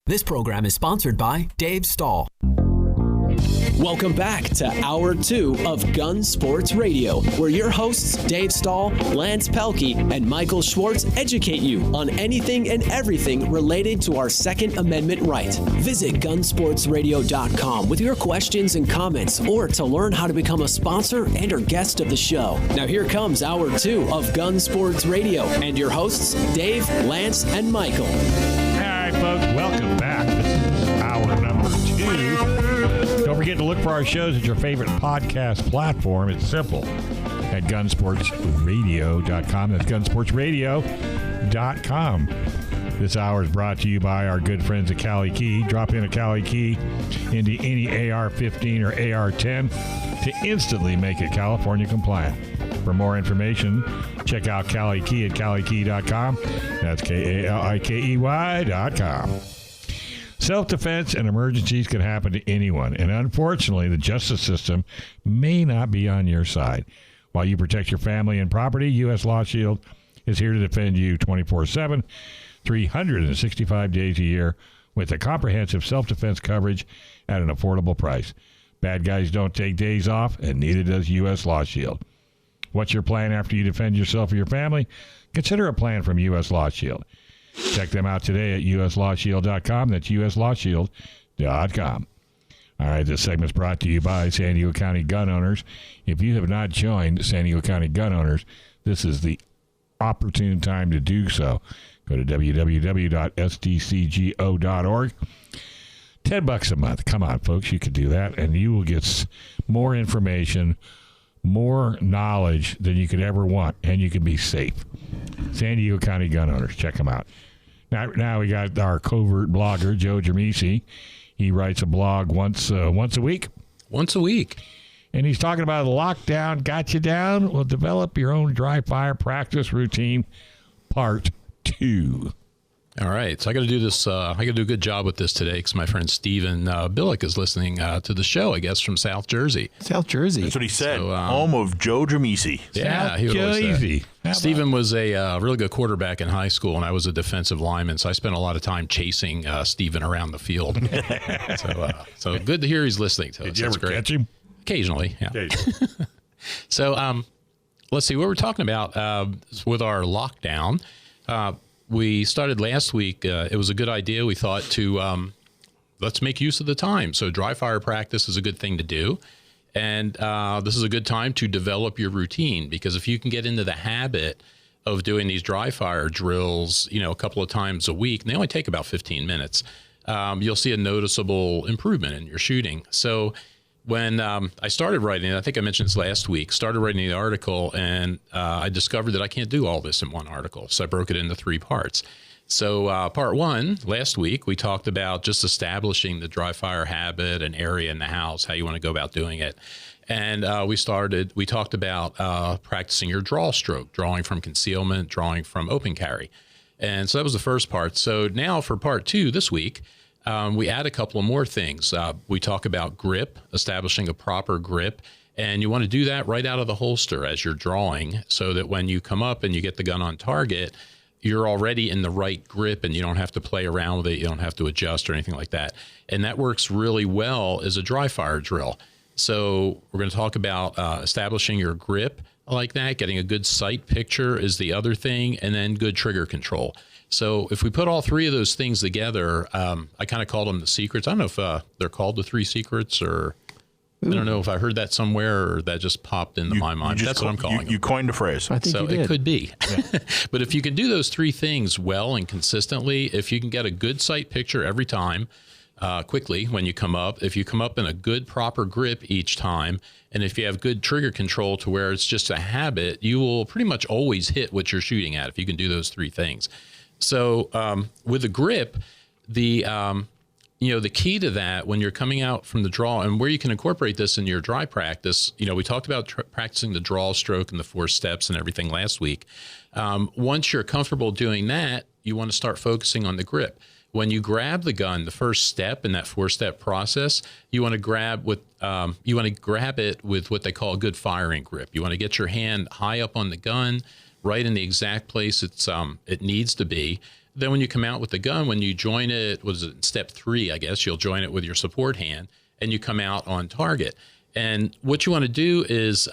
This program is sponsored by Dave Stahl. Welcome back to Hour 2 of Gun Sports Radio, where your hosts Dave Stahl, Lance Pelkey, and Michael Schwartz educate you on anything and everything related to our Second Amendment right. Visit gunsportsradio.com with your questions and comments, or to learn how to become a sponsor and or guest of the show. Now here comes Hour 2 of Gun Sports Radio, and your hosts Dave, Lance, and Michael. All right, folks, welcome back. This is hour number 2. Don't forget to look for our shows at your favorite podcast platform. It's simple. At gunsportsradio.com. That's gunsportsradio.com. This hour is brought to you by our good friends at Cali Key. Drop in a Cali Key into any AR-15 or AR-10 to instantly make it California compliant. For more information, check out Cali Key at calikey.com. That's KALIKEY.com. Self-defense and emergencies can happen to anyone, and unfortunately, the justice system may not be on your side. While you protect your family and property, U.S. Law Shield is here to defend you 24/7, 365 days a year, with a comprehensive self-defense coverage at an affordable price. Bad guys don't take days off, and neither does U.S. Law Shield. What's your plan after you defend yourself or your family? Consider a plan from U.S. Law Shield. Check them out today at uslawshield.com. That's uslawshield.com. All right, this segment's brought to you by San Diego County Gun Owners. If you have not joined San Diego County Gun Owners, this is the opportune time to do so. Go to www.sdcgo.org. $10 a month. Come on, folks, you can do that, and you will get more information, more knowledge than you could ever want, and you can be safe. San Diego County Gun Owners. Check them out. Now we got our covert blogger, Joe Drammissi. He writes a blog once a week. Once a week. And he's talking about the lockdown got you down. Well, develop your own dry fire practice routine, part 2. All right. So I got to do this. I got to do a good job with this today because my friend Steven Billick is listening to the show, I guess, from South Jersey. South Jersey. That's what he said. So, home of Joe Drammissi. Yeah, he would always say. Steven was a really good quarterback in high school, and I was a defensive lineman, so I spent a lot of time chasing Steven around the field. So good to hear he's listening to us. Did you ever catch him? Occasionally, yeah. So let's see what we're talking about with our lockdown. We started last week. It was a good idea. We thought to let's make use of the time. So dry fire practice is a good thing to do. And this is a good time to develop your routine, because if you can get into the habit of doing these dry fire drills, a couple of times a week, and they only take about 15 minutes, you'll see a noticeable improvement in your shooting. So when I started writing, I think I mentioned this last week, started writing the article, and I discovered that I can't do all this in one article. So I broke it into 3 parts. So part 1, last week, we talked about just establishing the dry fire habit, an area in the house, how you want to go about doing it. And we talked about practicing your draw stroke, drawing from concealment, drawing from open carry. And so that was the first part. So now for part 2 this week, we add a couple of more things. We talk about grip, establishing a proper grip, and you want to do that right out of the holster as you're drawing, so that when you come up and you get the gun on target, you're already in the right grip and you don't have to play around with it. You don't have to adjust or anything like that. And that works really well as a dry fire drill. So we're going to talk about establishing your grip like that. Getting a good sight picture is the other thing, and then good trigger control. So if we put all 3 of those things together, I kind of called them the secrets. I don't know if they're called the 3 secrets, or I don't know if I heard that somewhere or that just popped into my mind. That's what I'm calling it. You coined the phrase. I think so you did. It could be. Yeah. But if you can do those 3 things well and consistently, if you can get a good sight picture every time, quickly when you come up, if you come up in a good proper grip each time, and if you have good trigger control to where it's just a habit, you will pretty much always hit what you're shooting at if you can do those 3 things. So with the grip, the key to that when you're coming out from the draw, and where you can incorporate this in your dry practice, we talked about practicing the draw stroke and the 4 steps and everything last week. Once you're comfortable doing that, you want to start focusing on the grip. When you grab the gun, the first step in that 4-step process, you want to grab it with what they call a good firing grip. You want to get your hand high up on the gun, right in the exact place it needs to be. Then when you come out with the gun, when you join it, was it step 3, I guess, you'll join it with your support hand and you come out on target. And what you want to do is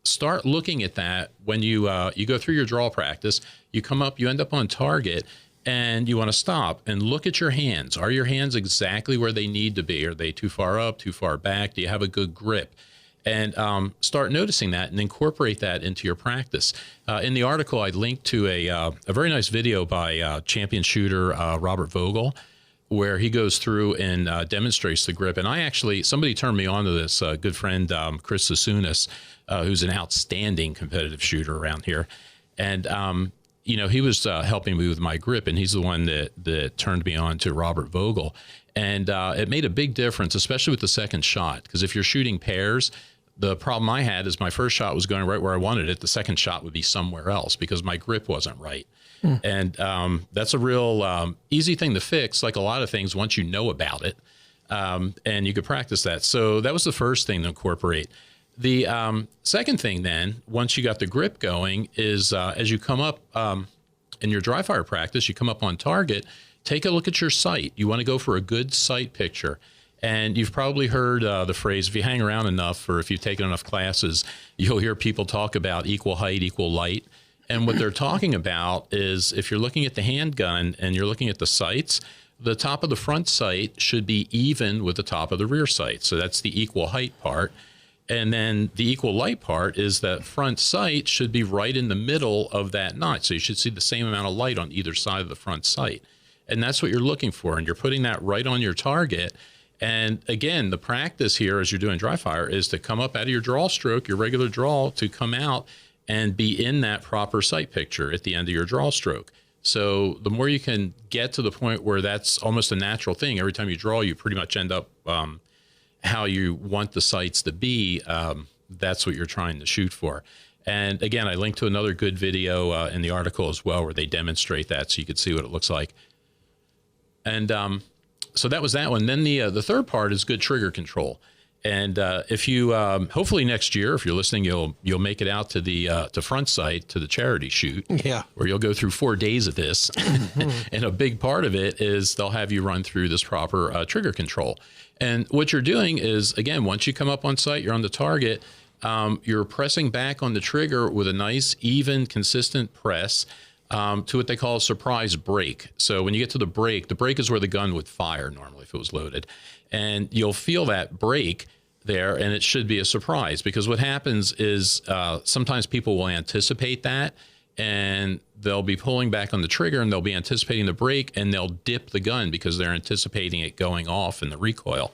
start looking at that when you go through your draw practice, you come up, you end up on target, and you want to stop and look at your hands. Are your hands exactly where they need to be? Are they too far up, too far back? Do you have a good grip? And start noticing that and incorporate that into your practice. In the article, I linked to a very nice video by champion shooter Robert Vogel, where he goes through and demonstrates the grip. And somebody turned me on to this good friend, Chris Sasunas, who's an outstanding competitive shooter around here. And, he was helping me with my grip, and he's the one that turned me on to Robert Vogel. And it made a big difference, especially with the second shot, because if you're shooting pairs, the problem I had is my first shot was going right where I wanted it. The second shot would be somewhere else because my grip wasn't right. And that's a real easy thing to fix, like a lot of things, once you know about it. And you could practice that. So that was the first thing to incorporate. The second thing then, once you got the grip going, is as you come up in your dry fire practice, you come up on target, take a look at your sight. You want to go for a good sight picture. And you've probably heard the phrase, if you hang around enough or if you've taken enough classes, you'll hear people talk about equal height, equal light. And what they're talking about is if you're looking at the handgun and you're looking at the sights, the top of the front sight should be even with the top of the rear sight. So that's the equal height part. And then the equal light part is that front sight should be right in the middle of that notch. So you should see the same amount of light on either side of the front sight. And that's what you're looking for. And you're putting that right on your target. And again, the practice here as you're doing dry fire is to come up out of your draw stroke, your regular draw, to come out and be in that proper sight picture at the end of your draw stroke. So the more you can get to the point where that's almost a natural thing, every time you draw, you pretty much end up how you want the sights to be. That's what you're trying to shoot for. And again, I linked to another good video in the article as well where they demonstrate that so you could see what it looks like. And so that was that one. Then the third part is good trigger control. And if you hopefully next year, if you're listening, you'll make it out to the to front sight to the charity shoot. Yeah, where you'll go through 4 days of this, and a big part of it is they'll have you run through this proper trigger control. And what you're doing is, again, once you come up on sight, you're on the target. You're pressing back on the trigger with a nice, even, consistent press. To what they call a surprise break. So when you get to the break is where the gun would fire normally if it was loaded. And you'll feel that break there, and it should be a surprise because what happens is sometimes people will anticipate that, and they'll be pulling back on the trigger, and they'll be anticipating the break, and they'll dip the gun because they're anticipating it going off in the recoil.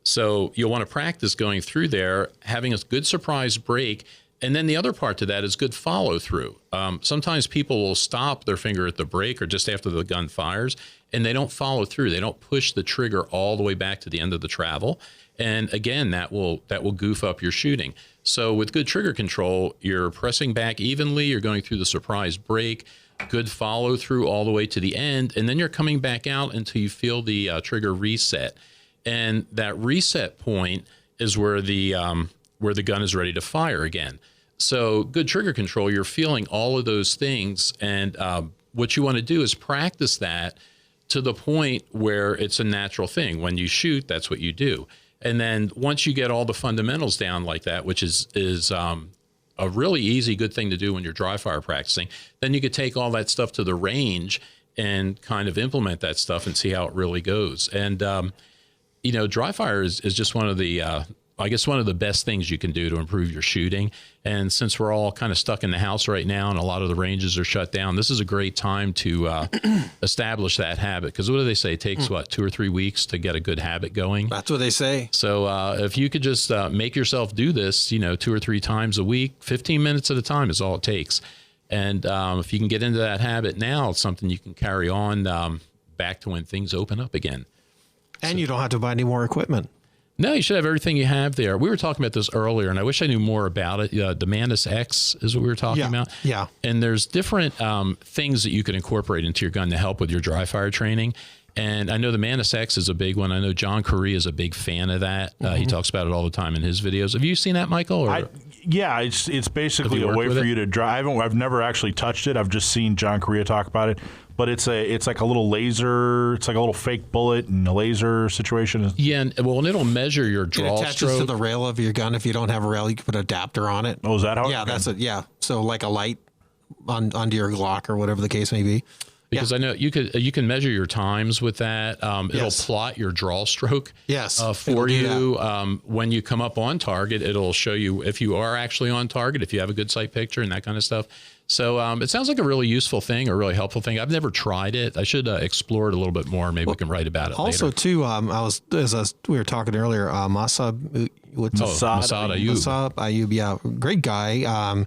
So you'll want to practice going through there, having a good surprise break. And then the other part to that is good follow through. Sometimes people will stop their finger at the break or just after the gun fires, and they don't follow through. They don't push the trigger all the way back to the end of the travel. And again, that will goof up your shooting. So with good trigger control, you're pressing back evenly. You're going through the surprise break, good follow through all the way to the end. And then you're coming back out until you feel the trigger reset. And that reset point is where the gun is ready to fire again. So good trigger control, you're feeling all of those things. And what you want to do is practice that to the point where it's a natural thing. When you shoot, that's what you do. And then once you get all the fundamentals down like that, which is a really easy, good thing to do when you're dry fire practicing, then you could take all that stuff to the range and kind of implement that stuff and see how it really goes. And, dry fire is just one of the one of the best things you can do to improve your shooting. And since we're all kind of stuck in the house right now and a lot of the ranges are shut down, this is a great time to establish that habit. Because what do they say? It takes, 2 or 3 weeks to get a good habit going? That's what they say. So if you could just make yourself do this, 2 or 3 times a week, 15 minutes at a time is all it takes. And if you can get into that habit now, it's something you can carry on back to when things open up again. And you don't have to buy any more equipment. No, you should have everything you have there. We were talking about this earlier, and I wish I knew more about it. The Mantis X is what we were talking about. Yeah. And there's different things that you can incorporate into your gun to help with your dry fire training. And I know the Mantis X is a big one. I know John Correa is a big fan of that. He talks about it all the time in his videos. Have you seen that, Michael? Or? It's basically a way for you to dry. I've never actually touched it. I've just seen John Correa talk about it. but it's like a little laser. It's like a little fake bullet and a laser situation. Yeah, and it'll measure your draw It attaches stroke to the rail of your gun. If you don't have a rail, you can put an adapter on it. Oh, is that how? Yeah, that's it. Yeah, so like a light onto your Glock or whatever the case may be. Because I know you can measure your times with that. It'll plot your draw stroke. Yes, for you. When you come up on target, it'll show you if you are actually on target, if you have a good sight picture and that kind of stuff. So it sounds like a really useful thing, or really helpful thing. I've never tried it. I should explore it a little bit more. Maybe we can write about it also, later. too, we were talking earlier, Masad Ayub, yeah, great guy.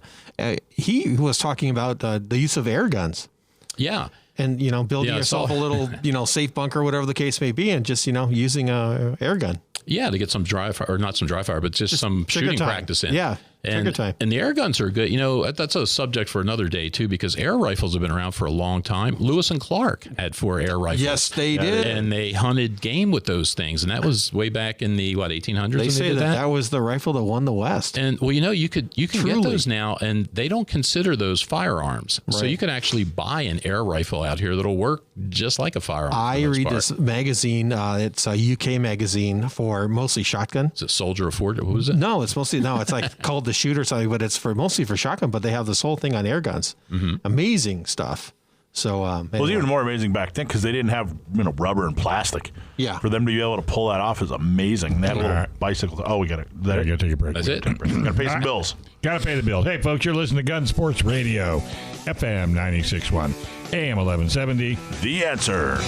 He was talking about the use of air guns. Yeah. And, building yourself a little, safe bunker, whatever the case may be, and just, using a air gun. Yeah, to get some dry fire, or not some dry fire, but just some shooting practice in. Yeah, trigger time. And the air guns are good. That's a subject for another day, too, because air rifles have been around for a long time. Lewis and Clark had 4 air rifles. Yes, they did. And they hunted game with those things. And that was way back in the, 1800s? They say that was the rifle that won the West. And, you can get those now, and they don't consider those firearms. Right. So you can actually buy an air rifle out here that'll work just like a firearm. I read this magazine. It's a UK magazine for mostly shotgun. Is it Soldier of Fortune? What was it? No, it's like called The Shoot or something, but it's mostly for shotgun. But they have this whole thing on air guns. Mm-hmm. Amazing stuff. So anyway. It was even more amazing back then because they didn't have rubber and plastic. Yeah, for them to be able to pull that off is amazing. They had a little bicycle. Oh, we got to take a break. That's it. Got to pay some bills. Got to pay the bills. Hey, folks, you're listening to Gun Sports Radio, FM 96.1, AM 1170. The Answer.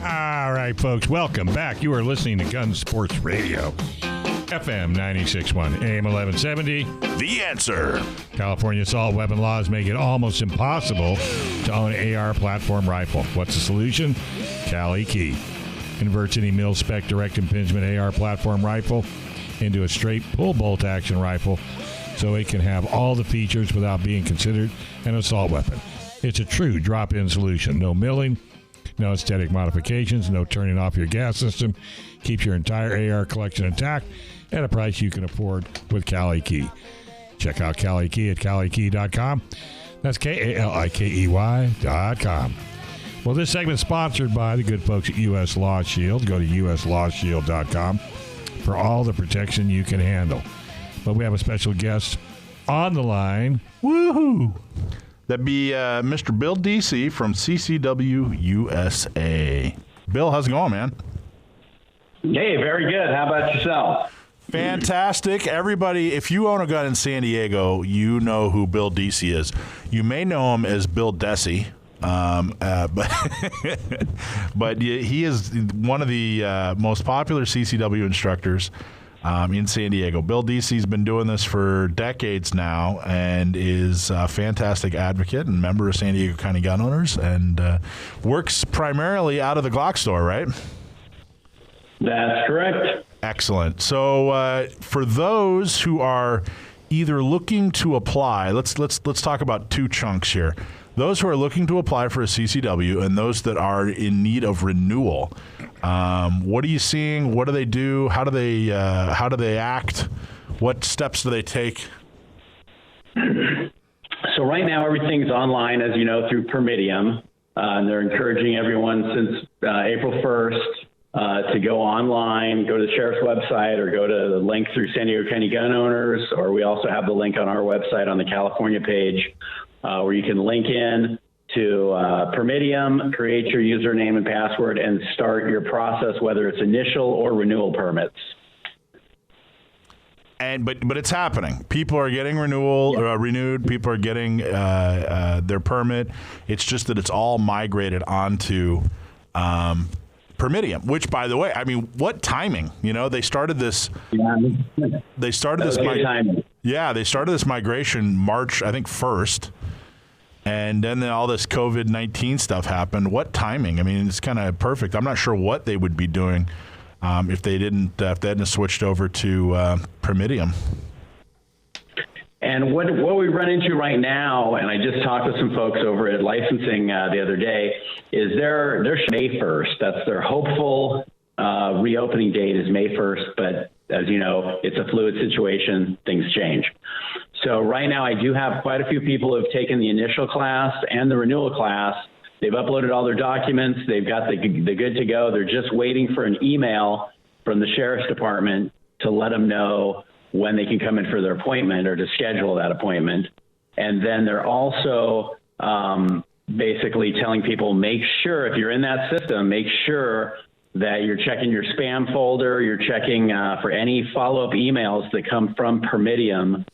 All right, folks, welcome back. You are listening to Gun Sports Radio, FM 96.1, AM 1170. The Answer. California assault weapon laws make it almost impossible to own an AR platform rifle. What's the solution? Cali Key converts any mil-spec direct impingement AR platform rifle into a straight pull-bolt action rifle so it can have all the features without being considered an assault weapon. It's a true drop-in solution. No milling, no aesthetic modifications, no turning off your gas system. Keeps your entire AR collection intact at a price you can afford with Cali Key. Check out Cali Key at CaliKey.com. That's KALIKEY.com. Well, this segment is sponsored by the good folks at U.S. Law Shield. Go to uslawshield.com for all the protection you can handle. But we have a special guest on the line. Woohoo! That'd be Mr. Bill Desy from CCW USA. Bill, how's it going, man? Hey, very good. How about yourself? Fantastic. Everybody, if you own a gun in San Diego, you know who Bill Desy is. You may know him as Bill Desy, but he is one of the most popular CCW instructors in San Diego. Bill Desy's been doing this for decades now and is a fantastic advocate and member of San Diego County Gun Owners and works primarily out of the Glock store, right? That's correct. Excellent. So for those who are either looking to apply, let's talk about 2 chunks here. Those who are looking to apply for a CCW and those that are in need of renewal. What are you seeing? What do they do? How do they act? What steps do they take? So right now everything's online, as you know, through Permitium. And they're encouraging everyone since April 1st to go online, go to the sheriff's website, or go to the link through San Diego County Gun Owners, or we also have the link on our website on the California page where you can link in to Permitium, create your username and password, and start your process, whether it's initial or renewal permits. And but it's happening. People are getting renewed. People are getting their permit. It's just that it's all migrated onto Permitium. Which, by the way, I mean, what timing? They started this. They started this. They started this migration March, I think, 1st. And then all this COVID-19 stuff happened. What timing? I mean, it's kind of perfect. I'm not sure what they would be doing if they hadn't switched over to Permitium. And what we run into right now, and I just talked with some folks over at licensing the other day, is their May 1st. That's their hopeful reopening date is May 1st, but as you know, it's a fluid situation. Things change. So right now I do have quite a few people who have taken the initial class and the renewal class. They've uploaded all their documents. They've got the good to go. They're just waiting for an email from the sheriff's department to let them know when they can come in for their appointment or to schedule that appointment. And then they're also basically telling people, make sure if you're in that system, make sure that you're checking your spam folder, you're checking for any follow-up emails that come from Permitium,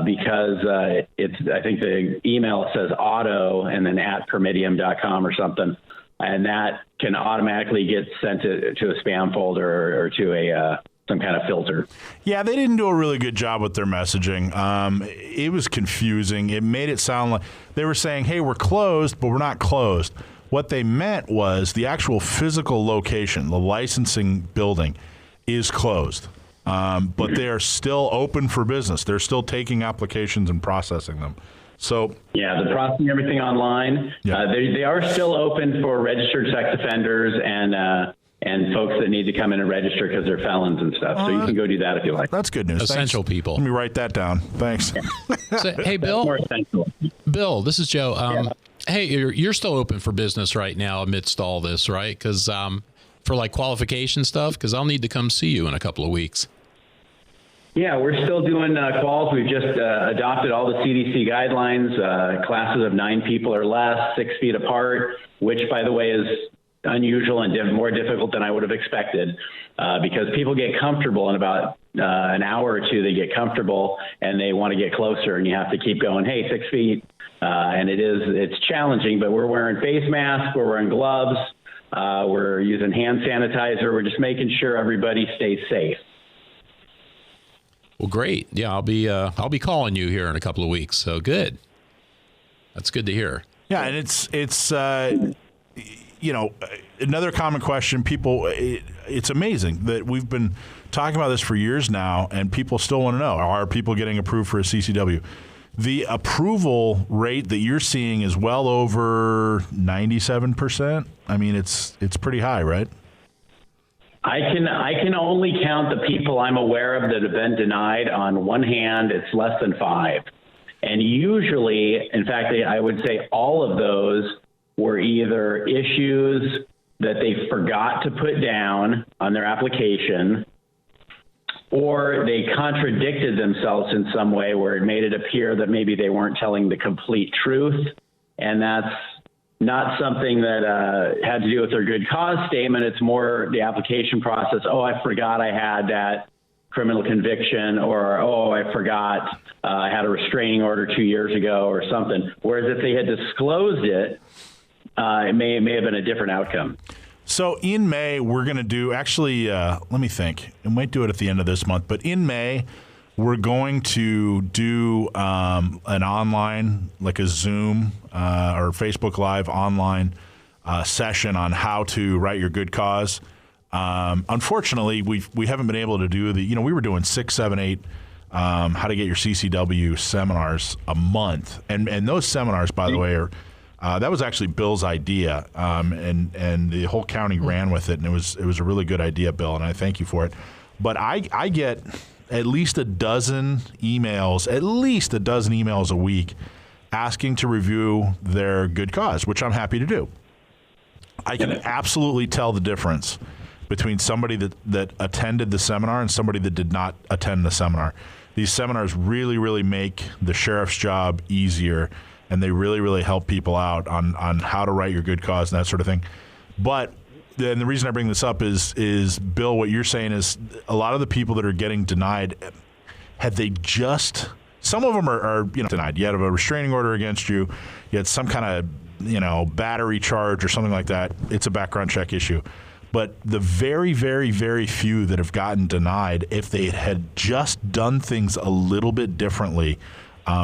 because I think the email says auto and then at permitium.com or something, and that can automatically get sent to a spam folder or to a some kind of filter. Yeah, they didn't do a really good job with their messaging. It was confusing. It made it sound like they were saying, hey, we're closed, but we're not closed. What they meant was the actual physical location, the licensing building, is closed. But they are still open for business. They're still taking applications and processing them. So yeah, they're processing everything online. Yeah. They are still open for registered sex offenders and folks that need to come in and register because they're felons and stuff. So you can go do that if you like. That's good news. Essential Thanks. people. Let me write that down. Thanks. So, hey, Bill. More essential. Bill, this is Joe. Hey, you're still open for business right now amidst all this, right? Because for like qualification stuff, because I'll need to come see you in a couple of weeks. Yeah, we're still doing calls. We've just adopted all the CDC guidelines, classes of 9 people or less, 6 feet apart, which, by the way, is unusual and more difficult than I would have expected because people get comfortable in about an hour or two. They get comfortable and they want to get closer, and you have to keep going, hey, 6 feet. And it's challenging, but we're wearing face masks, we're wearing gloves, we're using hand sanitizer. We're just making sure everybody stays safe. Well, great. Yeah, I'll be calling you here in a couple of weeks. So good. That's good to hear. Yeah, and it's another common question. People, it's amazing that we've been talking about this for years now, and people still want to know: are people getting approved for a CCW? The approval rate that you're seeing is well over 97%. I mean, it's pretty high, right? I can only count the people I'm aware of that have been denied on one hand. It's less than 5. And usually, in fact, I would say all of those were either issues that they forgot to put down on their application, or they contradicted themselves in some way where it made it appear that maybe they weren't telling the complete truth. And that's not something that had to do with their good cause statement. It's more the application process. Oh, I forgot I had that criminal conviction, or, oh, I forgot I had a restraining order 2 years ago or something. Whereas if they had disclosed it, it may have been a different outcome. So in May, we're going to do, actually, let me think. I might do it at the end of this month, but in May, we're going to do an online, like a Zoom or Facebook Live online session on how to write your good cause. Unfortunately, we haven't been able to do we were doing 6, 7, 8 how to get your CCW seminars a month. And those seminars, by the way, are that was actually Bill's idea, and the whole county ran with it, and it was a really good idea, Bill, and I thank you for it. But I get at least a dozen emails a week asking to review their good cause, which I'm happy to do. I can absolutely tell the difference between somebody that attended the seminar and somebody that did not attend the seminar. These seminars really, really make the sheriff's job easier, and they really, really help people out on how to write your good cause and that sort of thing. But then the reason I bring this up is Bill, what you're saying is a lot of the people that are getting denied, some of them are denied. You had a restraining order against you. You had some kind of battery charge or something like that. It's a background check issue. But the very, very, very few that have gotten denied, if they had just done things a little bit differently,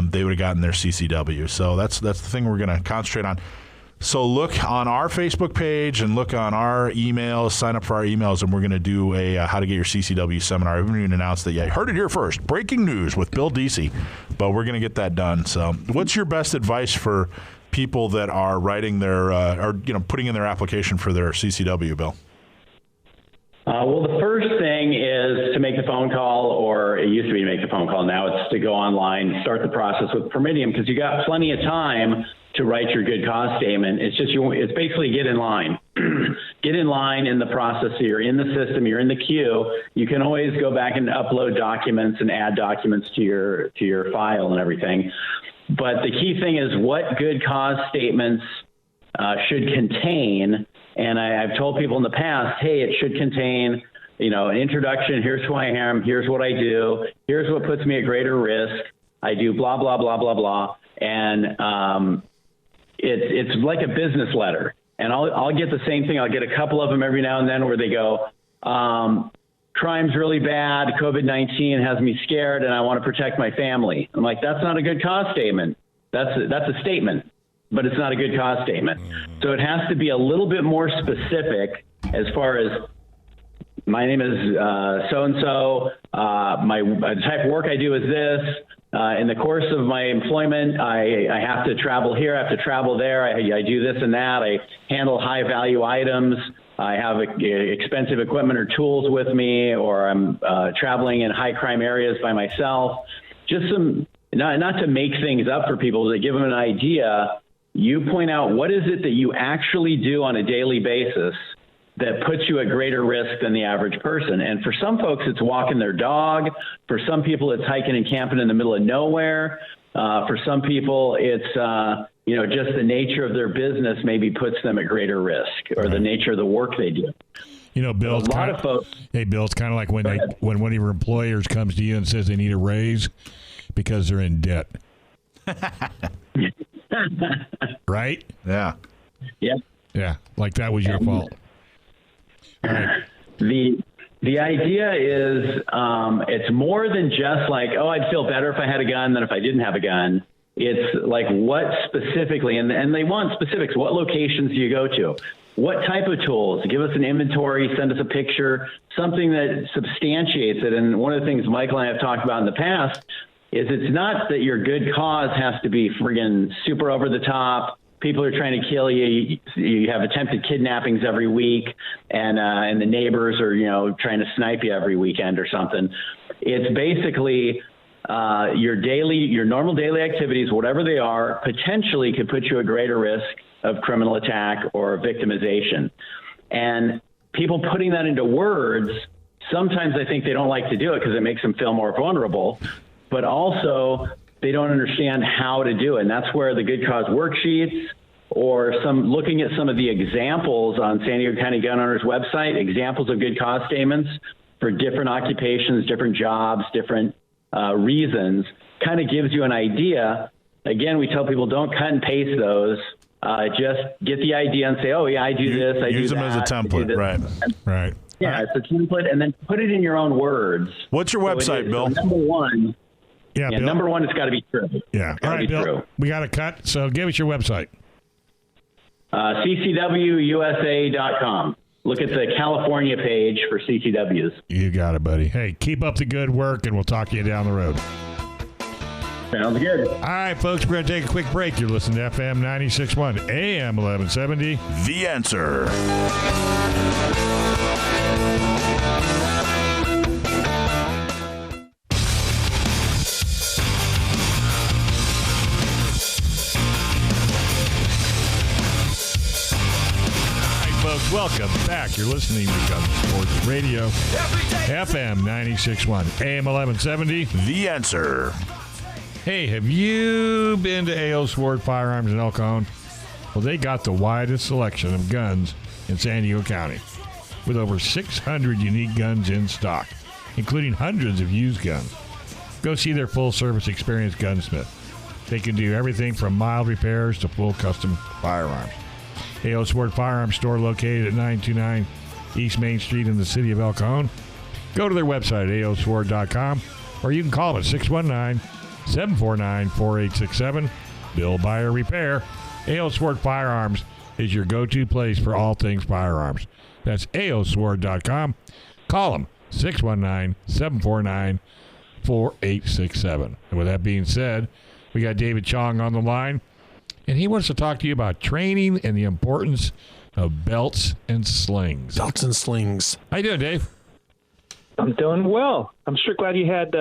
they would have gotten their CCW. So that's the thing we're going to concentrate on. So look on our Facebook page and look on our emails, sign up for our emails, and we're going to do a how to get your CCW seminar. I haven't even announced that yet. Heard it here first. Breaking news with Bill Desy. But we're going to get that done. So what's your best advice for people that are writing their putting in their application for their CCW, Bill? Well, the first thing is to make the phone call, or it used to be to make the phone call. Now it's to go online, start the process with Permitium, because you got plenty of time to write your good cause statement. It's just it's basically get in line. Get in line in the process. So you're in the system, you're in the queue. You can always go back and upload documents and add documents to your file and everything. But the key thing is what good cause statements should contain. And I've told people in the past, hey, it should contain, an introduction. Here's who I am. Here's what I do. Here's what puts me at greater risk. I do blah, blah, blah, blah, blah. And it's like a business letter. And I'll get the same thing. I'll get a couple of them every now and then where they go, crime's really bad. COVID-19 has me scared and I want to protect my family. I'm like, that's not a good cause statement. That's a statement, but it's not a good cause statement. So it has to be a little bit more specific as far as my name is so-and-so, the type of work I do is this. In the course of my employment, I have to travel here, I have to travel there. I do this and that. I handle high value items. I have expensive equipment or tools with me, or I'm traveling in high crime areas by myself. Just not to make things up for people, to give them an idea. You point out what is it that you actually do on a daily basis that puts you at greater risk than the average person. And for some folks, it's walking their dog. For some people, it's hiking and camping in the middle of nowhere. For some people, it's, just the nature of their business maybe puts them at greater risk, or the nature of the work they do. Bill, a lot of folks. Hey, Bill, it's kind of like when one of your employers comes to you and says they need a raise because they're in debt. Right? Yeah. Yeah. Yeah, like that was your fault. All right. The idea is it's more than just like, oh, I'd feel better if I had a gun than if I didn't have a gun. It's like what specifically, and they want specifics. What locations do you go to? What type of tools? Give us an inventory, send us a picture, something that substantiates it. And one of the things Michael and I have talked about in the past is it's not that your good cause has to be friggin' super over the top. People are trying to kill you. You have attempted kidnappings every week, and the neighbors are, trying to snipe you every weekend or something. It's basically your normal daily activities, whatever they are, potentially could put you at greater risk of criminal attack or victimization. And people putting that into words, sometimes I think they don't like to do it because it makes them feel more vulnerable, but also they don't understand how to do it. And that's where the good cause worksheets, or looking at some of the examples on San Diego County Gun Owners website, examples of good cause statements for different occupations, different jobs, different reasons, kind of gives you an idea. Again, we tell people don't cut and paste those. Just get the idea and say, oh yeah, I do this, I do that. Use them as a template, right. Yeah, it's a template, and then put it in your own words. What's your website, Bill? So number one. Yeah, Bill. Number one, it's got to be true. Yeah. All right, Bill. True. We got a cut, so give us your website. CCWUSA.com. Look at the California page for CCWs. You got it, buddy. Hey, keep up the good work, and we'll talk to you down the road. Sounds good. All right, folks, we're going to take a quick break. You're listening to FM 96.1, AM 1170. The Answer. Welcome back. You're listening to Gun Sports Radio, FM 96.1, AM 1170. The Answer. Hey, have you been to A.O. Sword Firearms in El Cajon? Well, they got the widest selection of guns in San Diego County, with over 600 unique guns in stock, including hundreds of used guns. Go see their full-service experienced gunsmith. They can do everything from mild repairs to full custom firearms. A.O. Sword Firearms store located at 929 East Main Street in the city of El Cajon. Go to their website at aosword.com, or you can call them at 619-749-4867. Bill Buyer Repair. A.O. Sword Firearms is your go-to place for all things firearms. That's aosword.com. Call them 619-749-4867. And with that being said, we got David Chong on the line. And he wants to talk to you about training and the importance of belts and slings. Belts and slings. How you doing, Dave? I'm doing well. I'm sure glad you had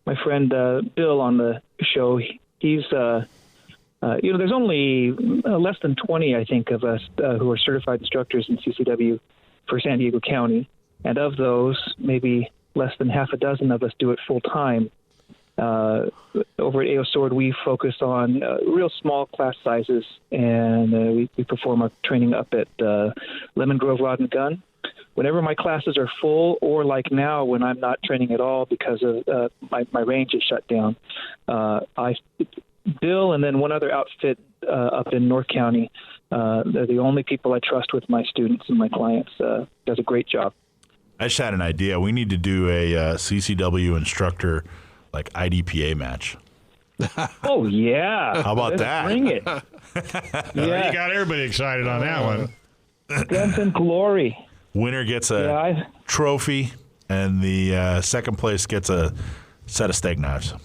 my friend Bill on the show. He's, there's only less than 20, I think, of us who are certified instructors in CCW for San Diego County. And of those, maybe less than half a dozen of us do it full time. Over at AO Sword, we focus on real small class sizes, and we perform our training up at Lemon Grove Rod and Gun. Whenever my classes are full, or like now when I'm not training at all because of my range is shut down, Bill and then one other outfit up in North County, they're the only people I trust with my students and my clients. Does a great job. I just had an idea. We need to do a CCW instructor like IDPA match. Oh, yeah. How about that? Bring it. Yeah. You got everybody excited on that one. Guns and glory. Winner gets a trophy, and the second place gets a set of steak knives.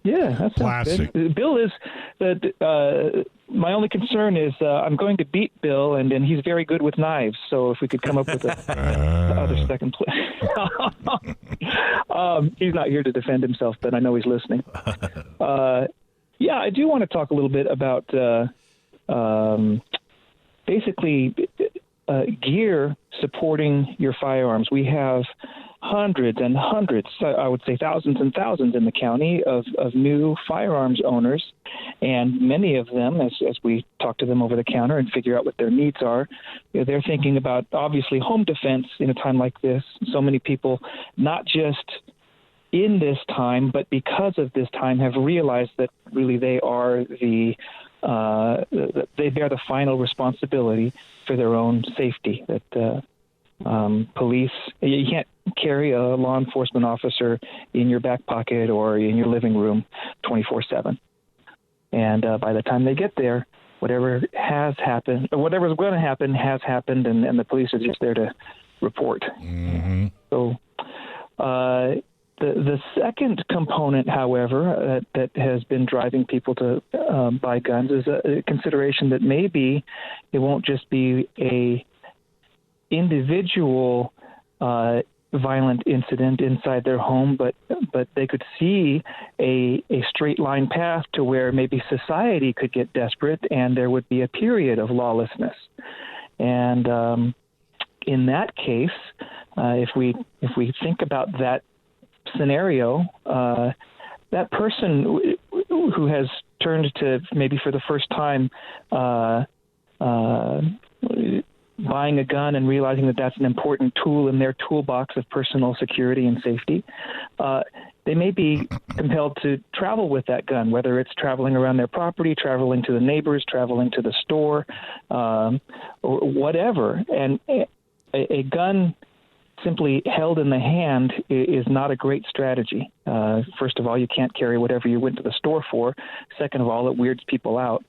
Yeah, that's classic. Good. Bill is my only concern is I'm going to beat Bill, and he's very good with knives. So if we could come up with a other second place. He's not here to defend himself, but I know he's listening. Yeah, I do want to talk a little bit about basically gear supporting your firearms. We have hundreds and hundreds, I would say thousands and thousands in the county of new firearms owners. And many of them, as we talk to them over the counter and figure out what their needs are, they're thinking about, obviously, home defense in a time like this. So many people, not just in this time, but because of this time, have realized that really they are they bear the final responsibility for their own safety. That police, you can't carry a law enforcement officer in your back pocket or in your living room 24/7. And by the time they get there, whatever has happened, or whatever's going to happen has happened, and the police are just there to report. Mm-hmm. So the second component, however, that has been driving people to buy guns is a consideration that maybe it won't just be a individual violent incident inside their home, but they could see a straight line path to where maybe society could get desperate and there would be a period of lawlessness. And in that case, if we think about that scenario, that person who has turned to maybe for the first time buying a gun and realizing that that's an important tool in their toolbox of personal security and safety, they may be compelled to travel with that gun, whether it's traveling around their property, traveling to the neighbors, traveling to the store, or whatever. And a gun simply held in the hand is not a great strategy. First of all, you can't carry whatever you went to the store for. Second of all, it weirds people out.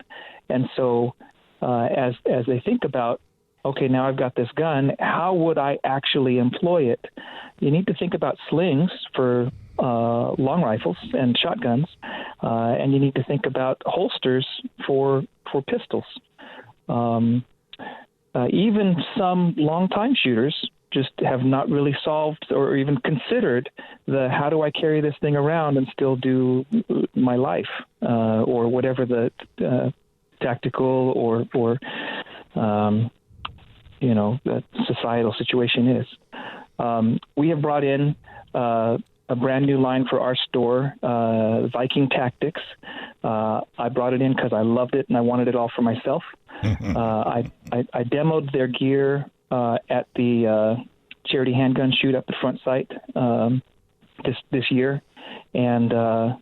And so as they think about, okay, now I've got this gun, how would I actually employ it? You need to think about slings for long rifles and shotguns, and you need to think about holsters for pistols. Even some long-time shooters just have not really solved or even considered how do I carry this thing around and still do my life, or whatever the tactical or the societal situation is. We have brought in a brand new line for our store, Viking Tactics. I brought it in because I loved it and I wanted it all for myself. I demoed their gear at the charity handgun shoot up the front site this year, and I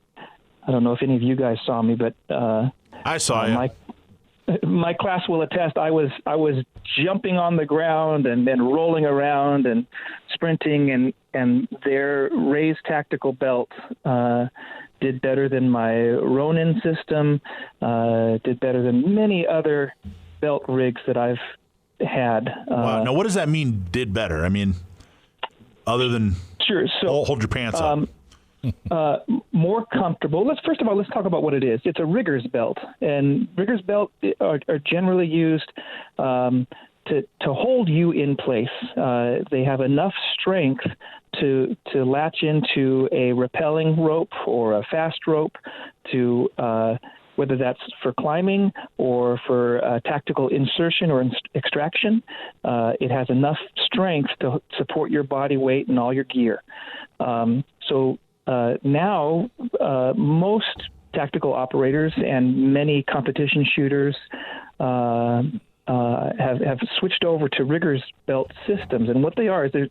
don't know if any of you guys saw me, but I saw you. My class will attest. I was jumping on the ground and then rolling around and sprinting, and their raised tactical belt did better than my Ronin system, did better than many other belt rigs that I've had. Wow. Now, what does that mean, did better? I mean, other than sure. So hold your pants up. more comfortable. Let's talk about what it is. It's a rigger's belt, and rigger's belt are generally used to hold you in place. They have enough strength to latch into a rappelling rope or a fast rope to whether that's for climbing or for tactical insertion or extraction. It has enough strength to support your body weight and all your gear. Now, most tactical operators and many competition shooters have switched over to rigger's belt systems. And what they are is they're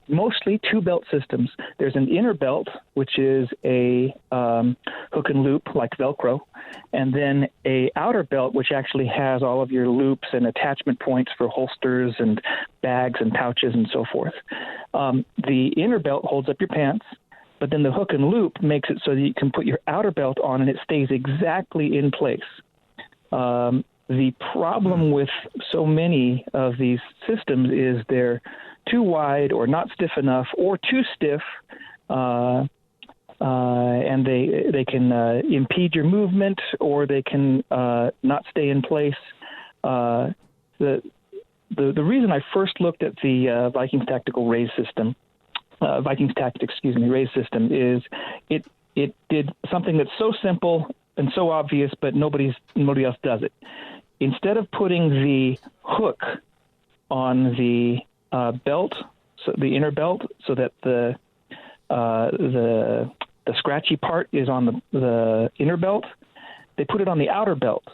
mostly two belt systems. There's an inner belt, which is a hook and loop like Velcro, and then a outer belt, which actually has all of your loops and attachment points for holsters and bags and pouches and so forth. The inner belt holds up your pants, but then the hook and loop makes it so that you can put your outer belt on and it stays exactly in place. The problem with so many of these systems is they're too wide or not stiff enough or too stiff, and they can impede your movement or they can not stay in place. The reason I first looked at the Vikings Tactical raise system, Vikings Tactics, raise system, is it did something that's so simple and so obvious, but nobody else does it. Instead of putting the hook on the belt, so the inner belt, so that the scratchy part is on the inner belt, they put it on the outer belt.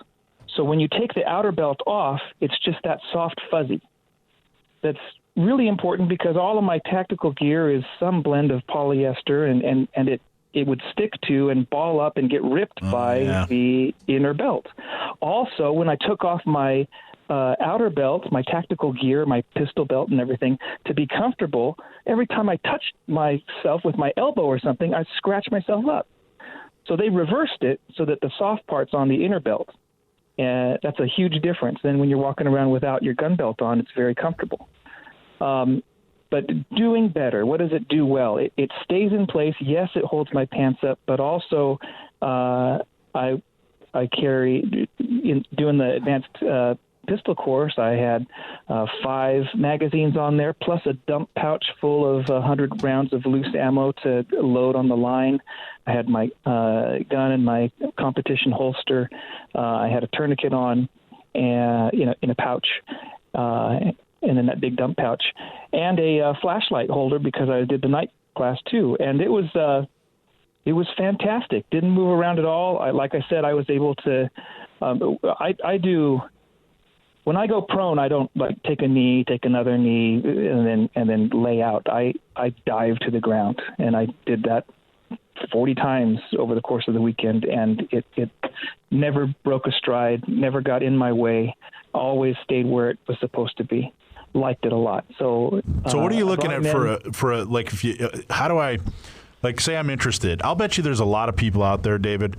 So when you take the outer belt off, it's just that soft fuzzy. That's really important because all of my tactical gear is some blend of polyester, and it would stick to and ball up and get ripped by the inner belt. Also, when I took off my outer belt, my tactical gear, my pistol belt and everything, to be comfortable, every time I touched myself with my elbow or something, I'd scratch myself up. So they reversed it so that the soft part's on the inner belt. And that's a huge difference. Then when you're walking around without your gun belt on, it's very comfortable. But doing better, what does it do well? It stays in place. Yes, it holds my pants up, but also I carry, doing the advanced pistol course, I had 5 magazines on there, plus a dump pouch full of 100 rounds of loose ammo to load on the line. I had my gun and my competition holster. I had a tourniquet on, and in a pouch. And in that big dump pouch, and a flashlight holder because I did the night class too. And it was fantastic. Didn't move around at all. Like I said, I was able to. I do. When I go prone, I don't take a knee, take another knee, and then lay out. I dive to the ground, and I did that 40 times over the course of the weekend, and it never broke a stride, never got in my way, always stayed where it was supposed to be. Liked it a lot. So what are you looking at for a if you how do I say I'm interested? I'll bet you there's a lot of people out there, David,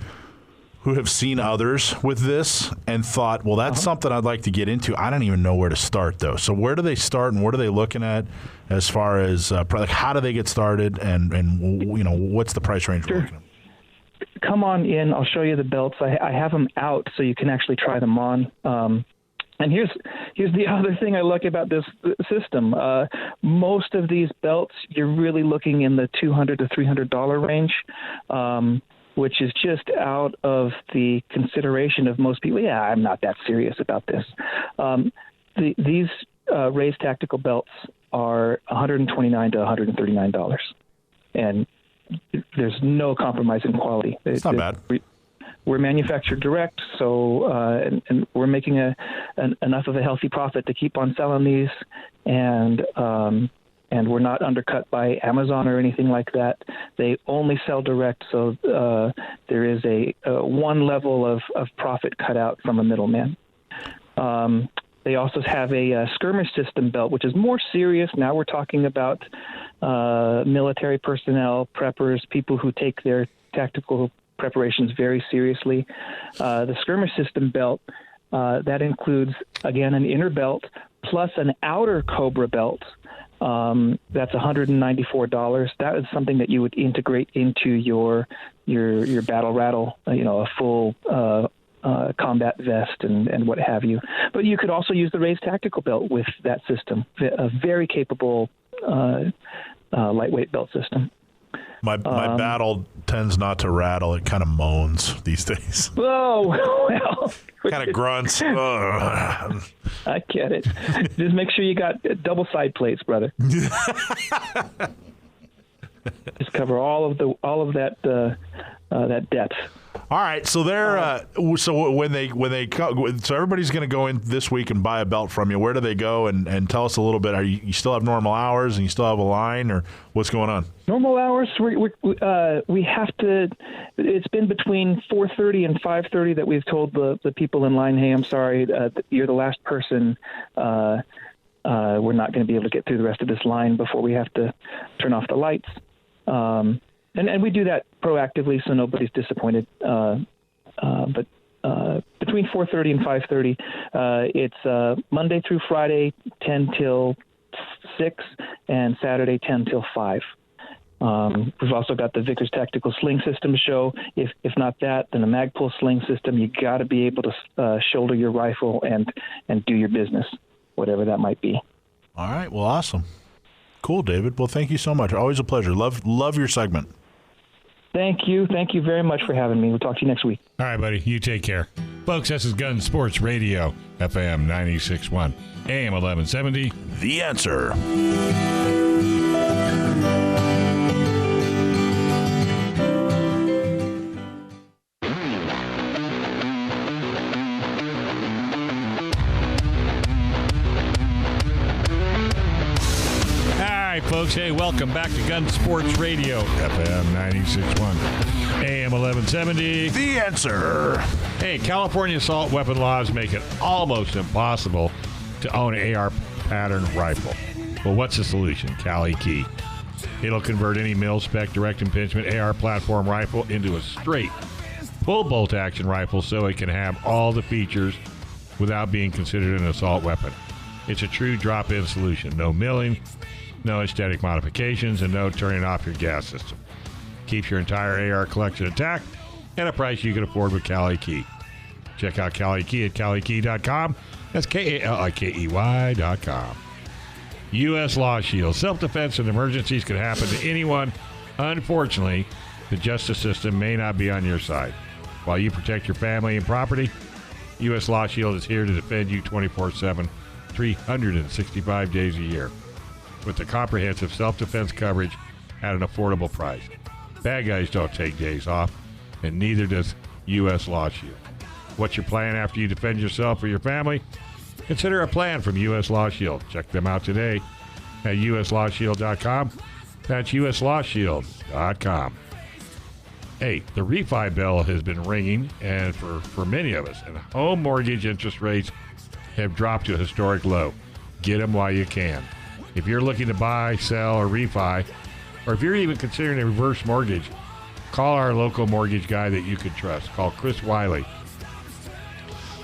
who have seen others with this and thought, well, that's something I'd like to get into. I don't even know where to start though. So where do they start, and what are they looking at as far as how do they get started, and what's the price range we're looking at? Come on in. I'll show you the belts. I have them out so you can actually try them on. And here's the other thing I like about this system. Most of these belts, you're really looking in the $200 to $300 range, which is just out of the consideration of most people. Yeah, I'm not that serious about this. These raised tactical belts are $129 to $139, and there's no compromise in quality. It's not bad. We're manufactured direct, so and we're making enough of a healthy profit to keep on selling these, and we're not undercut by Amazon or anything like that. They only sell direct, so there is a one level of profit cut out from a middleman. They also have a skirmish system belt, which is more serious. Now we're talking about military personnel, preppers, people who take their tactical preparations very seriously. The skirmish system belt, that includes, again, an inner belt plus an outer Cobra belt That's $194. That is something that you would integrate into your battle rattle, a full combat vest and what have you. But you could also use the raised tactical belt with that system, a very capable lightweight belt system. My battle tends not to rattle. It kind of moans these days. Oh, well. Kind of grunts. I get it. Just make sure you got double side plates, brother. Just cover all of that depth. All right, so they're so when they so everybody's going to go in this week and buy a belt from you. Where do they go? And tell us a little bit. You still have normal hours and you still have a line, or what's going on? Normal hours. We have to. It's been between 4:30 and 5:30 that we've told the people in line, hey, I'm sorry, you're the last person. We're not going to be able to get through the rest of this line before we have to turn off the lights. And we do that proactively so nobody's disappointed. But between 4:30 and 5:30, it's Monday through Friday, 10 till 6, and Saturday, 10 till 5. We've also got the Vickers Tactical Sling System to show. If not that, then the Magpul Sling System. You got to be able to shoulder your rifle and do your business, whatever that might be. All right. Well, awesome. Cool, David. Well, thank you so much. Always a pleasure. Love your segment. Thank you. Thank you very much for having me. We'll talk to you next week. All right, buddy. You take care. Folks, this is Gun Sports Radio, FM 96.1, AM 1170. The Answer. Folks, hey, welcome back to Gun Sports Radio, FM 96.1, AM 1170. The Answer. Hey, California assault weapon laws make it almost impossible to own an AR pattern rifle. Well, what's the solution? Cali Key. It'll convert any mil-spec direct impingement AR platform rifle into a straight, full bolt action rifle so it can have all the features without being considered an assault weapon. It's a true drop-in solution. No milling, no aesthetic modifications, and no turning off your gas system. Keeps your entire AR collection intact at a price you can afford with Cali Key. Check out Cali Key at CaliKey.com. That's KALIKEY.com. U.S. Law Shield. Self-defense and emergencies can happen to anyone. Unfortunately, the justice system may not be on your side. While you protect your family and property, U.S. Law Shield is here to defend you 24/7, 365 days a year, with the comprehensive self-defense coverage at an affordable price. Bad guys don't take days off, and neither does U.S. Law Shield. What's your plan after you defend yourself or your family? Consider a plan from U.S. Law Shield. Check them out today at uslawshield.com. That's uslawshield.com. Hey, the refi bell has been ringing, and for many of us, and home mortgage interest rates have dropped to a historic low. Get them while you can. If you're looking to buy, sell, or refi, or if you're even considering a reverse mortgage, call our local mortgage guy that you can trust. Call Chris Wiley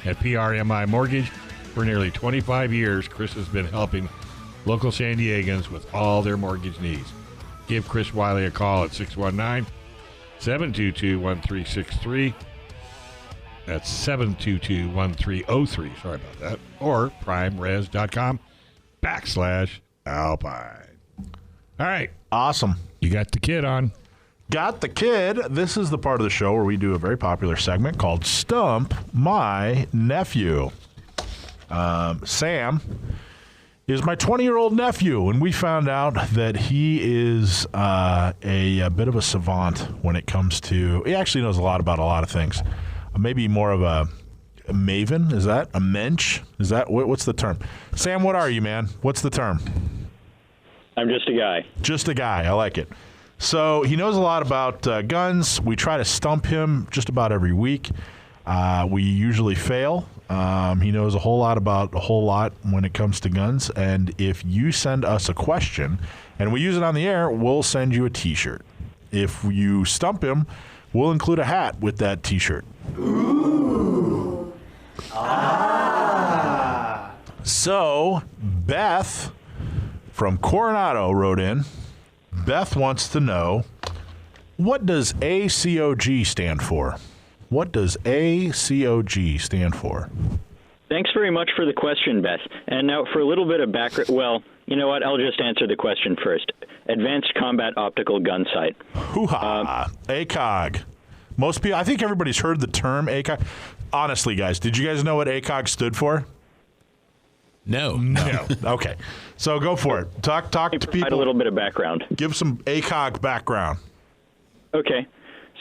at PRMI Mortgage. For nearly 25 years, Chris has been helping local San Diegans with all their mortgage needs. Give Chris Wiley a call at 619-722-1363. That's 722-1303. Sorry about that. Or primeres.com/Alpine. All right. Awesome. You got the kid on. Got the kid. This is the part of the show where we do a very popular segment called Stump My Nephew. Sam is my 20-year-old nephew, and we found out that he is a bit of a savant when it comes to... He actually knows a lot about a lot of things. Maybe more of a maven. Is that a mensch? Is that what's the term? Sam, what are you, man? What's the term? I'm just a guy. Just a guy. I like it. So he knows a lot about guns. We try to stump him just about every week. We usually fail. He knows a whole lot about a whole lot when it comes to guns. And if you send us a question and we use it on the air, we'll send you a T-shirt. If you stump him, we'll include a hat with that T-shirt. Ooh. Ah. So, Beth from Coronado wrote in. Beth wants to know, what does ACOG stand for? What does ACOG stand for? Thanks very much for the question, Beth. And now for a little bit of background, well, you know what? I'll just answer the question first. Advanced Combat Optical Gun Sight. Hoo-ha. ACOG. Most people, I think everybody's heard the term ACOG. Honestly, guys, did you guys know what ACOG stood for? No. Okay. So go for it. Talk to people. Provide a little bit of background. Give some ACOG background. Okay.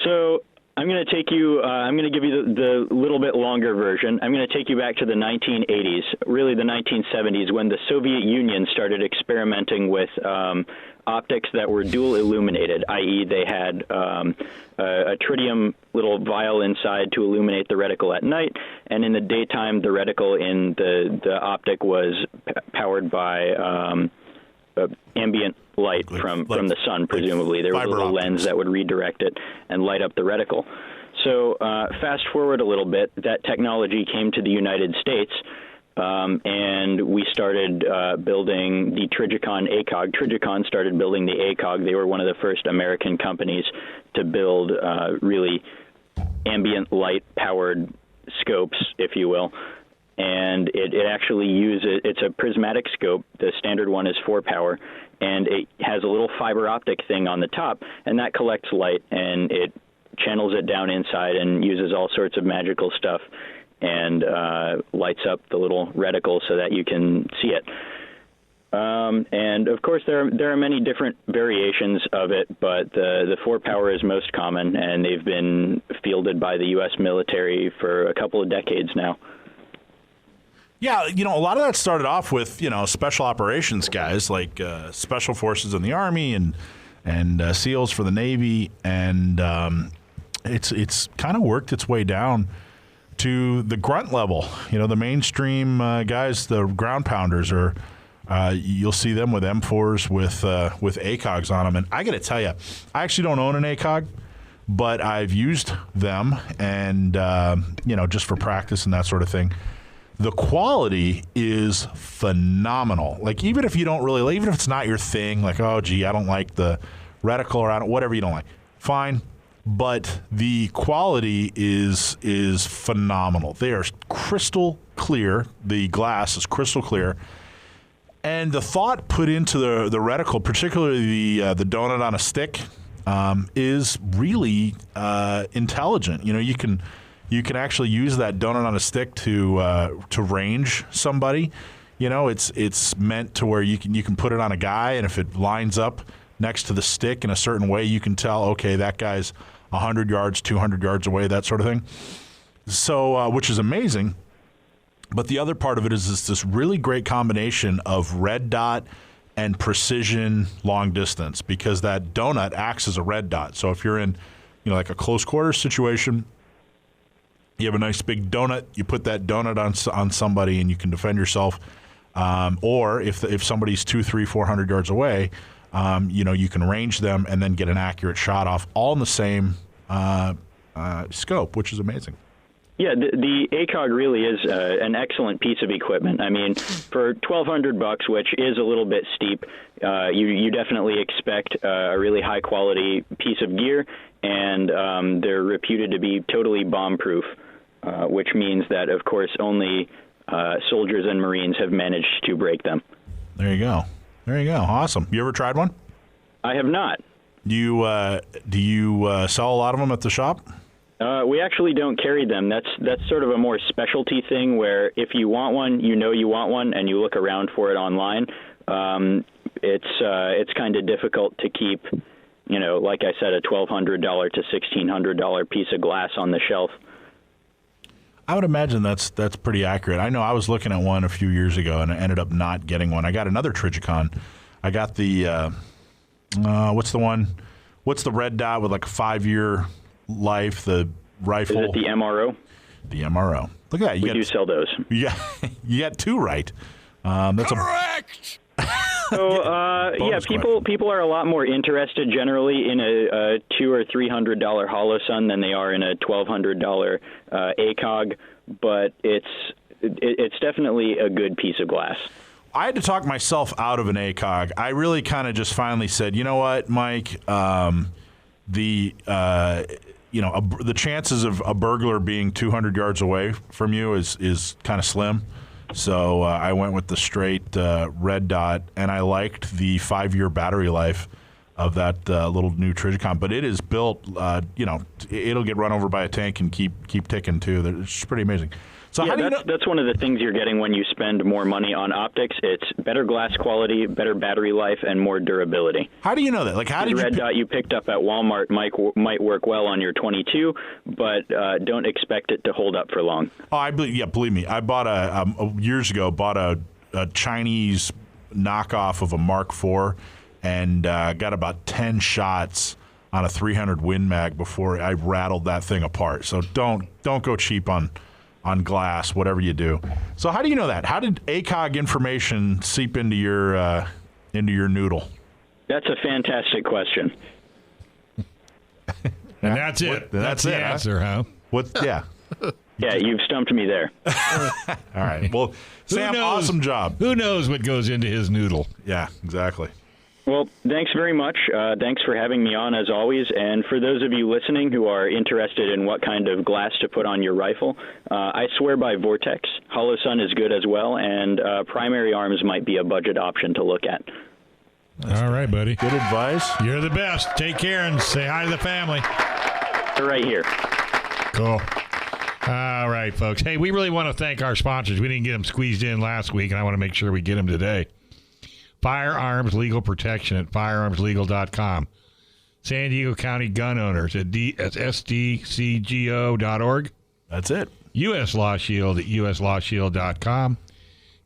So I'm going to take you, I'm going to give you the little bit longer version. I'm going to take you back to the 1980s, really the 1970s, when the Soviet Union started experimenting with optics that were dual illuminated, i.e. they had a tritium little vial inside to illuminate the reticle at night, and in the daytime the reticle in the optic was powered by ambient light from the sun, presumably. There was a little lens that would redirect it and light up the reticle. So fast forward a little bit, that technology came to the United States, and we started building the Trijicon ACOG. Trijicon started building the ACOG. They were one of the first American companies to build really ambient light-powered scopes, if you will. And it actually uses, it's a prismatic scope. The standard one is 4-power, and it has a little fiber optic thing on the top, and that collects light, and it channels it down inside and uses all sorts of magical stuff and lights up the little reticle so that you can see it. And of course, there are many different variations of it, but the 4-power is most common, and they've been fielded by the U.S. military for a couple of decades now. Yeah, a lot of that started off with, special operations guys like Special Forces in the Army and SEALs for the Navy, and it's kind of worked its way down to the grunt level. The mainstream guys, the ground pounders, or you'll see them with M4s with ACOGs on them. And I got to tell you, I actually don't own an ACOG, but I've used them, and just for practice and that sort of thing. The quality is phenomenal. Like, even if you don't really, even if it's not your thing, like, oh, gee, I don't like the reticle, or whatever you don't like, fine. But the quality is phenomenal. They are crystal clear. The glass is crystal clear. And the thought put into the reticle, particularly the donut on a stick, is really intelligent. You can actually use that donut on a stick to range somebody. It's meant to where you can put it on a guy, and if it lines up next to the stick in a certain way, you can tell, okay, that guy's 100 yards, 200 yards away, that sort of thing. So, which is amazing. But the other part of it is this really great combination of red dot and precision long distance, because that donut acts as a red dot. So if you're in, like a close quarters situation, you have a nice big donut, you put that donut on somebody and you can defend yourself. Or if somebody's 200, 300, 400 yards away, you can range them and then get an accurate shot off, all in the same scope, which is amazing. Yeah, the ACOG really is an excellent piece of equipment. I mean, for $1,200, which is a little bit steep, you definitely expect a really high quality piece of gear, and they're reputed to be totally bomb-proof, which means that, of course, only soldiers and Marines have managed to break them. There you go. Awesome. You ever tried one? I have not. Do you sell a lot of them at the shop? We actually don't carry them. That's sort of a more specialty thing, where if you want one, you want one, and you look around for it online. It's kind of difficult to keep, like I said, a $1,200 to $1,600 piece of glass on the shelf. I would imagine that's pretty accurate. I know I was looking at one a few years ago, and I ended up not getting one. I got another Trijicon. I got the what's the one? What's the red dot with like a 5-year life? The rifle. Is it the MRO? The MRO. Look at that. We do sell those. Yeah, you got two right. That's correct. So people are a lot more interested generally in a $200 or $300 Holosun than they are in a $1,200 ACOG, but it's definitely a good piece of glass. I had to talk myself out of an ACOG. I really kind of just finally said, you know what, Mike, the chances of a burglar being 200 yards away from you is kind of slim. So I went with the straight red dot, and I liked the 5-year battery life of that little new Trijicon. But it is built, it'll get run over by a tank and keep ticking too. It's pretty amazing. So yeah, that's one of the things you're getting when you spend more money on optics. It's better glass quality, better battery life, and more durability. How do you know that? Like, how did the red dot you picked up at Walmart might work well on your 22, but don't expect it to hold up for long. Oh, believe me. I bought years ago a Chinese knockoff of a Mark IV, and got about 10 shots on a 300 Win Mag before I rattled that thing apart. So don't go cheap on glass, whatever you do. So how do you know that? How did ACOG information seep into your noodle? That's a fantastic question. And that's it. That's the answer, huh? Yeah. Yeah, you've stumped me there. All right. Well, Sam, awesome job. Who knows what goes into his noodle? Yeah, exactly. Well, thanks very much. Thanks for having me on, as always. And for those of you listening who are interested in what kind of glass to put on your rifle, I swear by Vortex. Hollow Sun is good as well, and primary arms might be a budget option to look at. All right, buddy. Good advice. You're the best. Take care and say hi to the family. They're right here. Cool. All right, folks. Hey, we really want to thank our sponsors. We didn't get them squeezed in last week, and I want to make sure we get them today. Firearms Legal Protection at firearmslegal.com. San Diego County Gun Owners at SDCGO.org. That's it. U.S. Law Shield at uslawshield.com.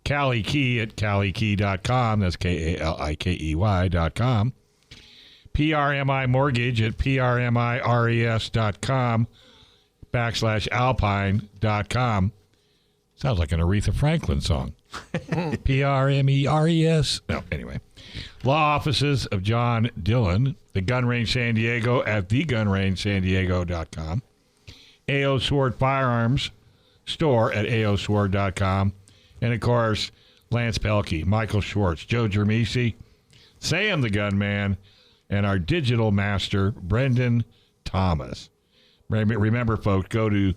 Cali Key at calikey.com. That's KALIKEY.com. PRMI Mortgage at PRMIRES.com/alpine.com. Sounds like an Aretha Franklin song. PRMERES. No, anyway. Law offices of John Dillon, the Gun Range San Diego at thegunrangesandiego.com. A.O. Sword Firearms store at aosword.com. And, of course, Lance Pelkey, Michael Schwartz, Joe Drammissi, Sam the Gunman, and our digital master, Brendan Thomas. Remember, folks, go to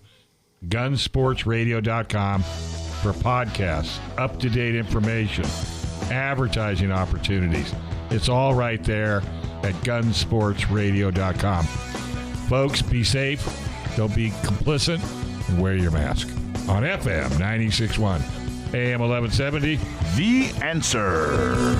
gunsportsradio.com for podcasts, up-to-date information, advertising opportunities. It's all right there at gunsportsradio.com. Folks, be safe. Don't be complicit. And wear your mask. On FM 96.1, AM 1170. The Answer.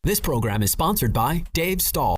This program is sponsored by Dave Stahl.